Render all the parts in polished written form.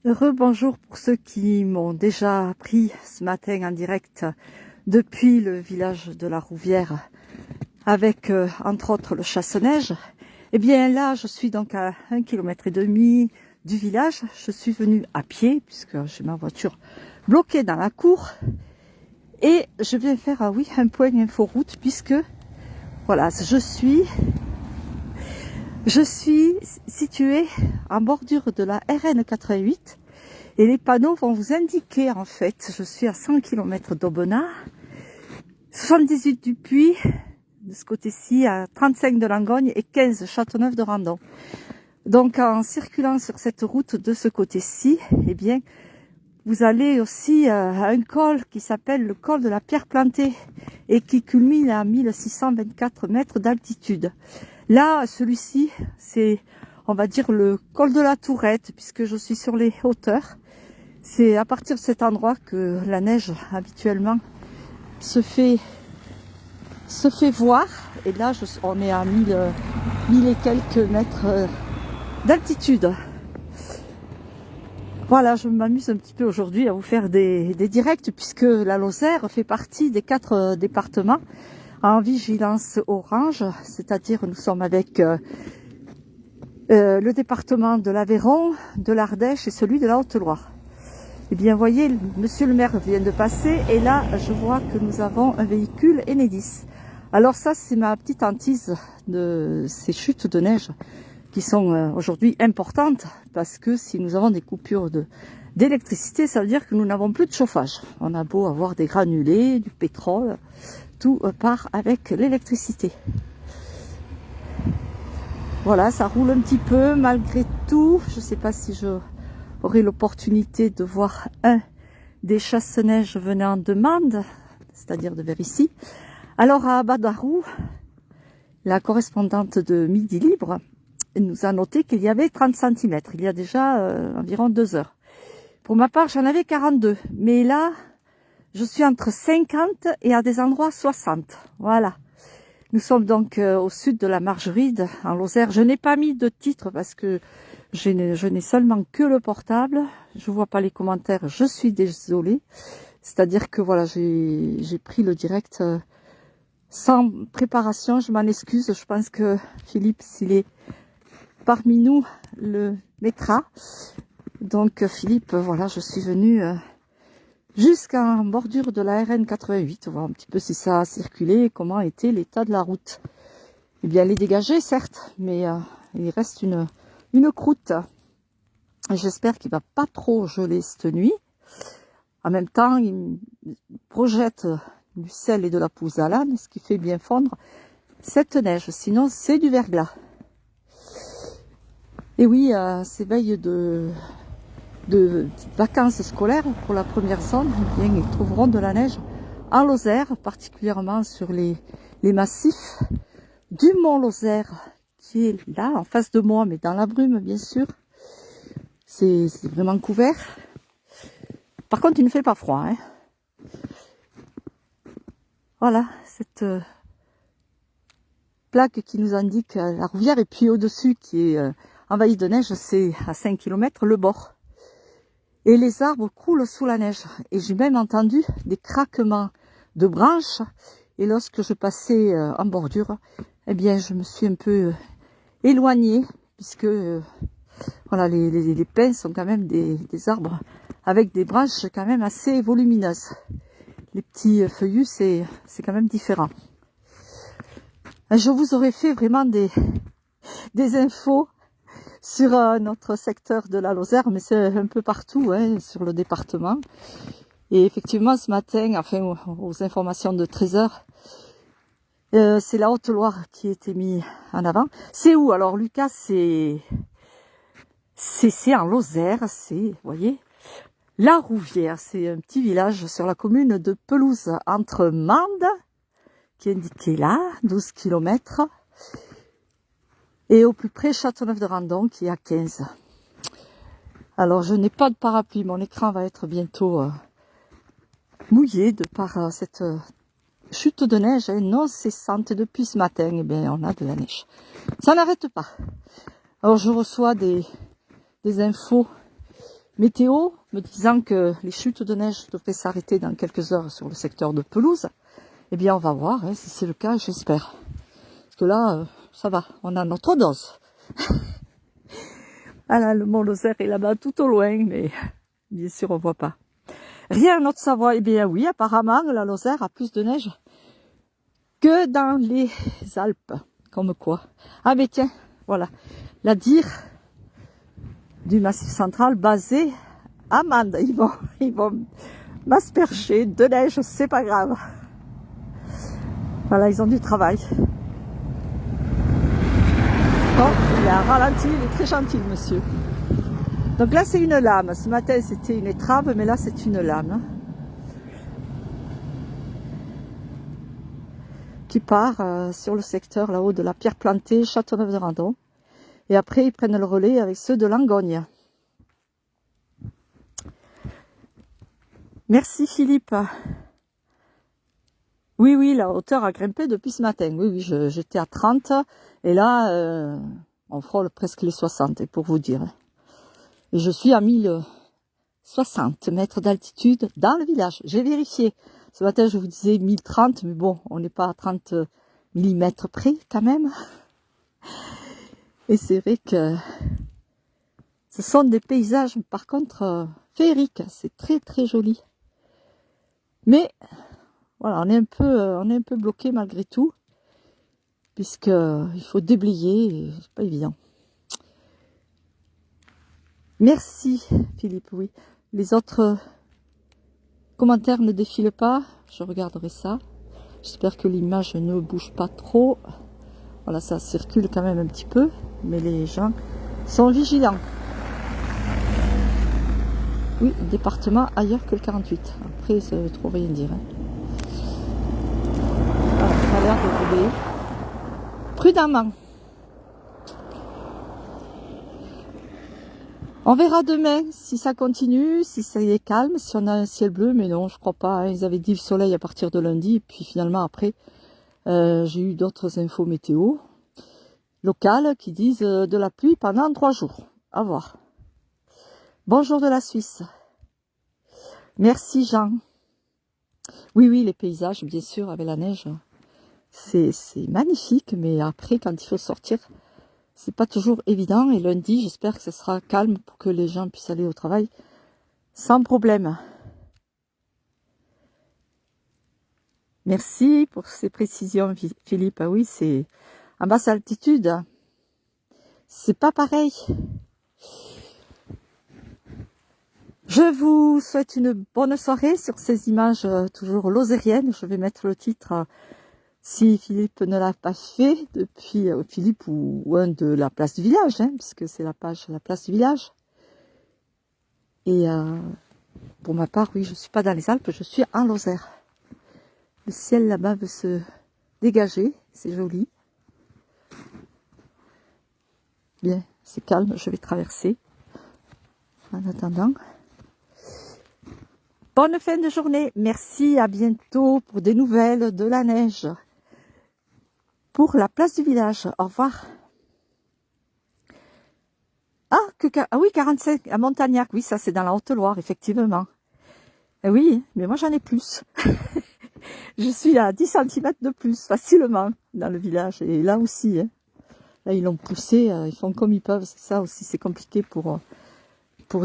Heureux bonjour pour ceux qui m'ont déjà pris ce matin en direct depuis le village de la Rouvière avec entre autres le chasse-neige. Eh bien là je suis donc à 1,5 km du village. Je suis venue à pied puisque j'ai ma voiture bloquée dans la cour et je viens faire un point inforoute puisque voilà, je suis située en bordure de la RN 88 et les panneaux vont vous indiquer en fait, je suis à 100 km d'Aubenas, 78 du Puy, de ce côté-ci, à 35 de Langogne et 15 Châteauneuf de Randon. Donc en circulant sur cette route de ce côté-ci, eh bien, vous allez aussi à un col qui s'appelle le col de la Pierre Plantée et qui culmine à 1624 mètres d'altitude. Là, celui-ci, c'est, on va dire, le col de la Tourette, puisque je suis sur les hauteurs. C'est à partir de cet endroit que la neige, habituellement, se fait voir. Et là, on est à 1000 et quelques mètres d'altitude. Voilà, je m'amuse un petit peu aujourd'hui à vous faire des directs, puisque la Lozère fait partie des 4 départements en vigilance orange, c'est-à-dire nous sommes avec le département de l'Aveyron, de l'Ardèche et celui de la Haute-Loire. Eh bien, voyez, monsieur le maire vient de passer et là, je vois que nous avons un véhicule Enedis. Alors ça, c'est ma petite hantise de ces chutes de neige qui sont aujourd'hui importantes parce que si nous avons des coupures d'électricité, ça veut dire que nous n'avons plus de chauffage. On a beau avoir des granulés, du pétrole, tout part avec l'électricité. Voilà, ça roule un petit peu malgré tout. Je ne sais pas si je aurai l'opportunité de voir un des chasse-neige venant de Mende, c'est-à-dire de vers ici. Alors à Badarou, la correspondante de Midi Libre nous a noté qu'il y avait 30 cm. Il y a déjà environ 2 heures. Pour ma part, j'en avais 42. Mais là, je suis entre 50 et à des endroits 60. Voilà. Nous sommes donc au sud de la Margeride, en Lozère. Je n'ai pas mis de titre parce que je n'ai seulement que le portable. Je vois pas les commentaires, je suis désolée. C'est-à-dire que voilà, j'ai pris le direct sans préparation, je m'en excuse. Je pense que Philippe, s'il est parmi nous, le mettra. Donc Philippe, voilà, je suis venue jusqu'en bordure de la RN 88, voir un petit peu si ça a circulé et comment était l'état de la route. Eh bien, elle est dégagée, certes, mais il reste une croûte. J'espère qu'il va pas trop geler cette nuit. En même temps, il projette du sel et de la pouzzalane, ce qui fait bien fondre cette neige. Sinon, c'est du verglas. Et oui, ces veilles de vacances scolaires pour la première zone, eh bien, ils trouveront de la neige en Lozère, particulièrement sur les massifs du Mont Lozère, qui est là, en face de moi, mais dans la brume, bien sûr. C'est vraiment couvert. Par contre, il ne fait pas froid, hein. Voilà, cette plaque qui nous indique la Rouvière, et puis au-dessus, qui est envahie de neige, c'est à 5 km le bord. Et les arbres coulent sous la neige. Et j'ai même entendu des craquements de branches. Et lorsque je passais en bordure, eh bien, je me suis un peu éloignée, puisque voilà, les pins sont quand même des arbres avec des branches quand même assez volumineuses. Les petits feuillus, c'est quand même différent. Je vous aurais fait vraiment des infos sur notre secteur de la Lozère, mais c'est un peu partout, hein, sur le département. Et effectivement, ce matin, enfin, aux informations de 13h, c'est la Haute-Loire qui a été mise en avant. C'est où? Alors, Lucas, c'est en Lozère, c'est, vous voyez, la Rouvière. C'est un petit village sur la commune de Pelouse, entre Mende, qui est indiqué là, 12 km, et au plus près Châteauneuf de Randon, qui est à 15. Alors, je n'ai pas de parapluie, mon écran va être bientôt mouillé de par cette chute de neige non cessante. Depuis ce matin, eh bien, on a de la neige. Ça n'arrête pas. Alors, je reçois des infos météo me disant que les chutes de neige devraient s'arrêter dans quelques heures sur le secteur de Pelouse. Eh bien, on va voir, hein, si c'est le cas, j'espère. Parce que là, ça va, on a notre dose. Ah là, le Mont Lozère est là-bas tout au loin, mais bien sûr, on voit pas. Rien en Haute-Savoie. Eh bien oui, apparemment, la Lozère a plus de neige que dans les Alpes. Comme quoi. Ah mais tiens, voilà. La dire du Massif central basé à Mende. Ils vont m'asperger de neige, c'est pas grave. Voilà, ils ont du travail. Bon, il a ralenti, il est très gentil, monsieur. Donc là, c'est une lame. Ce matin, c'était une étrave, mais là, c'est une lame. Qui part sur le secteur là-haut de la Pierre Plantée, Châteauneuf-de-Randon. Et après, ils prennent le relais avec ceux de Langogne. Merci Philippe. Oui, oui, la hauteur a grimpé depuis ce matin. Oui, oui, j'étais à 30 et là, on frôle presque les 60, pour vous dire. Et je suis à 1060 mètres d'altitude dans le village. J'ai vérifié. Ce matin, je vous disais 1030, mais bon, on n'est pas à 30 millimètres près quand même. Et c'est vrai que ce sont des paysages, par contre, féeriques. C'est très, très joli. Mais voilà, on est un peu bloqué malgré tout, puisque il faut déblayer, c'est pas évident. Merci Philippe, oui. Les autres commentaires ne défilent pas, je regarderai ça. J'espère que l'image ne bouge pas trop. Voilà, ça circule quand même un petit peu, mais les gens sont vigilants. Oui, département ailleurs que le 48. Après, ça veut trop rien dire. Hein. Voilà, ça a l'air de rouler prudemment. On verra demain si ça continue, si ça est calme, si on a un ciel bleu, mais non, je crois pas. Hein. Ils avaient dit le soleil à partir de lundi, et puis finalement après, j'ai eu d'autres infos météo locales qui disent de la pluie pendant 3 jours. À voir. Bonjour de la Suisse. Merci Jean. Oui, oui, les paysages, bien sûr, avec la neige, c'est magnifique, mais après, quand il faut sortir, c'est pas toujours évident. Et lundi, j'espère que ce sera calme pour que les gens puissent aller au travail sans problème. Merci pour ces précisions, Philippe. Ah oui, c'est à basse altitude. C'est pas pareil. Je vous souhaite une bonne soirée sur ces images toujours lozériennes. Je vais mettre le titre si Philippe ne l'a pas fait depuis Philippe ou un de la place du village, hein, puisque c'est la page la place du village. Et pour ma part, oui, je suis pas dans les Alpes, je suis en Lozère. Le ciel là-bas veut se dégager, c'est joli. Bien, c'est calme, je vais traverser. En attendant. Bonne fin de journée, merci, à bientôt pour des nouvelles de la neige. Pour la place du village, au revoir. Ah oui, 45, à Montagnac, oui, ça c'est dans la Haute-Loire, effectivement. Oui, mais moi j'en ai plus. Je suis à 10 cm de plus, facilement, dans le village. Et là aussi, hein. Là ils l'ont poussé, ils font comme ils peuvent, c'est ça aussi, c'est compliqué pour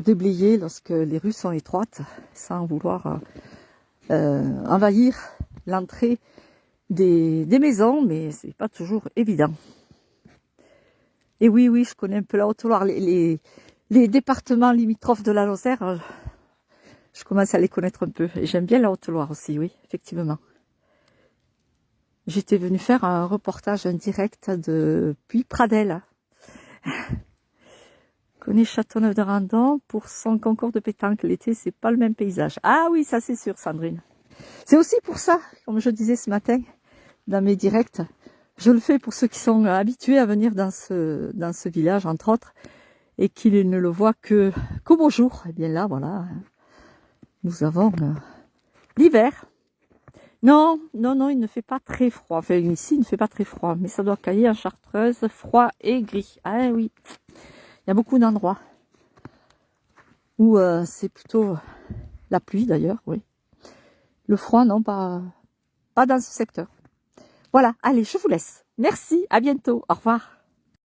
déblayer lorsque les rues sont étroites, sans vouloir envahir l'entrée des maisons, mais c'est pas toujours évident. Et oui, oui, je connais un peu la Haute-Loire, les départements limitrophes de la Lozère, je commence à les connaître un peu. Et j'aime bien la Haute-Loire aussi, oui, effectivement. J'étais venue faire un reportage, un direct depuis Pradelles. Connais Châteauneuf-de-Randon pour son concours de pétanque. L'été, c'est pas le même paysage. Ah oui, ça c'est sûr, Sandrine. C'est aussi pour ça, comme je disais ce matin, dans mes directs, je le fais pour ceux qui sont habitués à venir dans ce village, entre autres, et qui ne le voient qu'au beau jour. Et bien là, voilà, nous avons l'hiver. Non, non, non, il ne fait pas très froid. Enfin, ici, il ne fait pas très froid, mais ça doit cailler en Chartreuse, froid et gris. Ah oui, il y a beaucoup d'endroits. Ou c'est plutôt la pluie d'ailleurs, oui. Le froid, non, pas dans ce secteur. Voilà, allez, je vous laisse. Merci, à bientôt, au revoir.